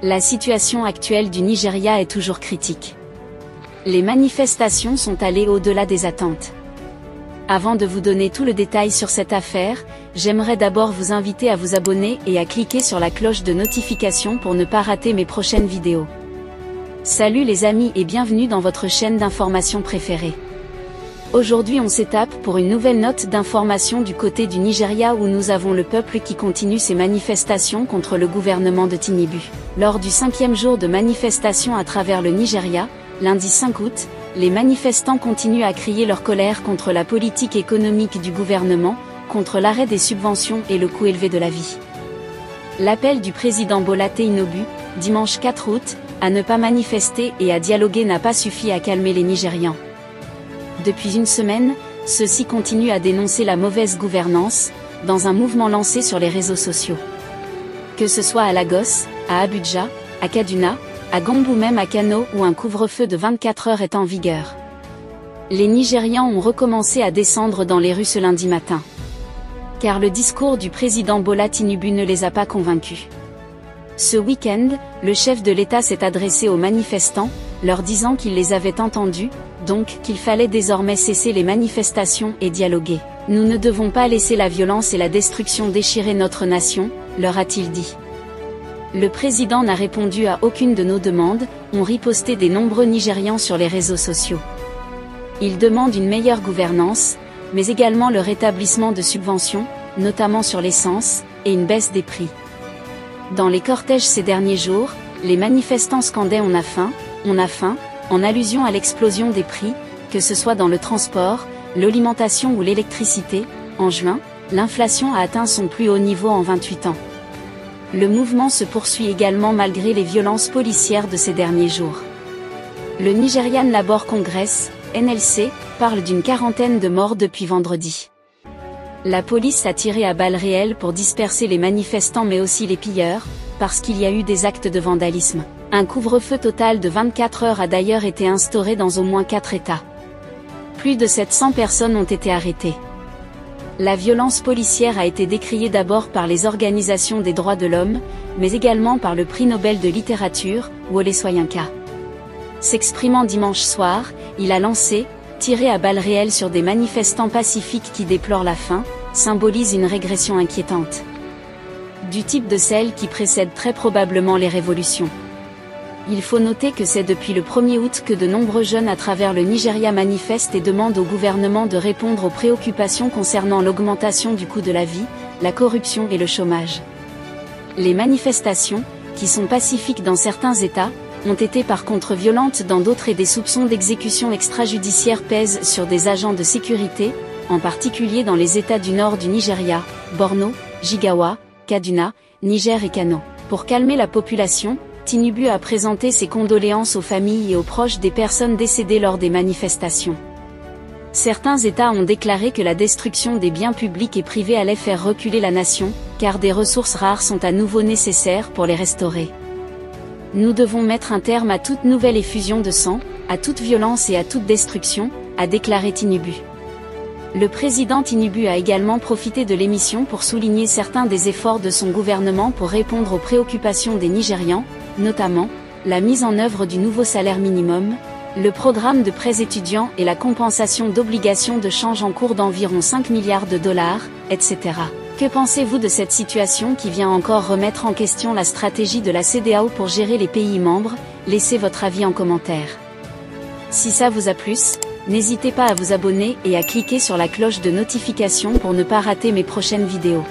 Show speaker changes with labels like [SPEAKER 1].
[SPEAKER 1] La situation actuelle du Nigeria est toujours critique. Les manifestations sont allées au-delà des attentes. Avant de vous donner tout le détail sur cette affaire, j'aimerais d'abord vous inviter à vous abonner et à cliquer sur la cloche de notification pour ne pas rater mes prochaines vidéos. Salut les amis et bienvenue dans votre chaîne d'information préférée. Aujourd'hui on s'étape pour une nouvelle note d'information du côté du Nigeria où nous avons le peuple qui continue ses manifestations contre le gouvernement de Tinubu. Lors du 5e jour de manifestation à travers le Nigeria, lundi 5 août, les manifestants continuent à crier leur colère contre la politique économique du gouvernement, contre l'arrêt des subventions et le coût élevé de la vie. L'appel du président Bola Tinubu, dimanche 4 août, à ne pas manifester et à dialoguer n'a pas suffi à calmer les Nigérians. Depuis une semaine, ceux-ci continuent à dénoncer la mauvaise gouvernance, dans un mouvement lancé sur les réseaux sociaux. Que ce soit à Lagos, à Abuja, à Kaduna, à Gombe ou même à Kano où un couvre-feu de 24 heures est en vigueur. Les Nigérians ont recommencé à descendre dans les rues ce lundi matin. Car le discours du président Bola Tinubu ne les a pas convaincus. Ce week-end, le chef de l'État s'est adressé aux manifestants, leur disant qu'il les avait entendus, donc qu'il fallait désormais cesser les manifestations et dialoguer. Nous ne devons pas laisser la violence et la destruction déchirer notre nation, leur a-t-il dit. Le président n'a répondu à aucune de nos demandes, ont riposté des nombreux Nigérians sur les réseaux sociaux. Il demande une meilleure gouvernance, mais également le rétablissement de subventions, notamment sur l'essence, et une baisse des prix. Dans les cortèges ces derniers jours, les manifestants scandaient on a faim, en allusion à l'explosion des prix, que ce soit dans le transport, l'alimentation ou l'électricité. En juin, l'inflation a atteint son plus haut niveau en 28 ans. Le mouvement se poursuit également malgré les violences policières de ces derniers jours. Le Nigerian Labour Congress, NLC, parle d'une quarantaine de morts depuis vendredi. La police a tiré à balles réelles pour disperser les manifestants mais aussi les pilleurs, parce qu'il y a eu des actes de vandalisme. Un couvre-feu total de 24 heures a d'ailleurs été instauré dans au moins 4 États. Plus de 700 personnes ont été arrêtées. La violence policière a été décriée d'abord par les organisations des droits de l'homme, mais également par le prix Nobel de littérature, Wole Soyinka. S'exprimant dimanche soir, il a lancé « Tirer à balles réelles sur des manifestants pacifiques qui déplorent la faim », symbolise une régression inquiétante. Du type de celle qui précède très probablement les révolutions. Il faut noter que c'est depuis le 1er août que de nombreux jeunes à travers le Nigeria manifestent et demandent au gouvernement de répondre aux préoccupations concernant l'augmentation du coût de la vie, la corruption et le chômage. Les manifestations, qui sont pacifiques dans certains États, ont été par contre violentes dans d'autres et des soupçons d'exécution extrajudiciaire pèsent sur des agents de sécurité, en particulier dans les États du nord du Nigeria, Borno, Jigawa, Kaduna, Niger et Kano. Pour calmer la population, Tinubu a présenté ses condoléances aux familles et aux proches des personnes décédées lors des manifestations. Certains États ont déclaré que la destruction des biens publics et privés allait faire reculer la nation, car des ressources rares sont à nouveau nécessaires pour les restaurer. Nous devons mettre un terme à toute nouvelle effusion de sang, à toute violence et à toute destruction, a déclaré Tinubu. Le président Tinubu a également profité de l'émission pour souligner certains des efforts de son gouvernement pour répondre aux préoccupations des Nigérians, notamment, la mise en œuvre du nouveau salaire minimum, le programme de prêts étudiants et la compensation d'obligations de change en cours d'environ 5 milliards de dollars, etc. Que pensez-vous de cette situation qui vient encore remettre en question la stratégie de la CEDEAO pour gérer les pays membres? Laissez votre avis en commentaire. Si ça vous a plu, n'hésitez pas à vous abonner et à cliquer sur la cloche de notification pour ne pas rater mes prochaines vidéos.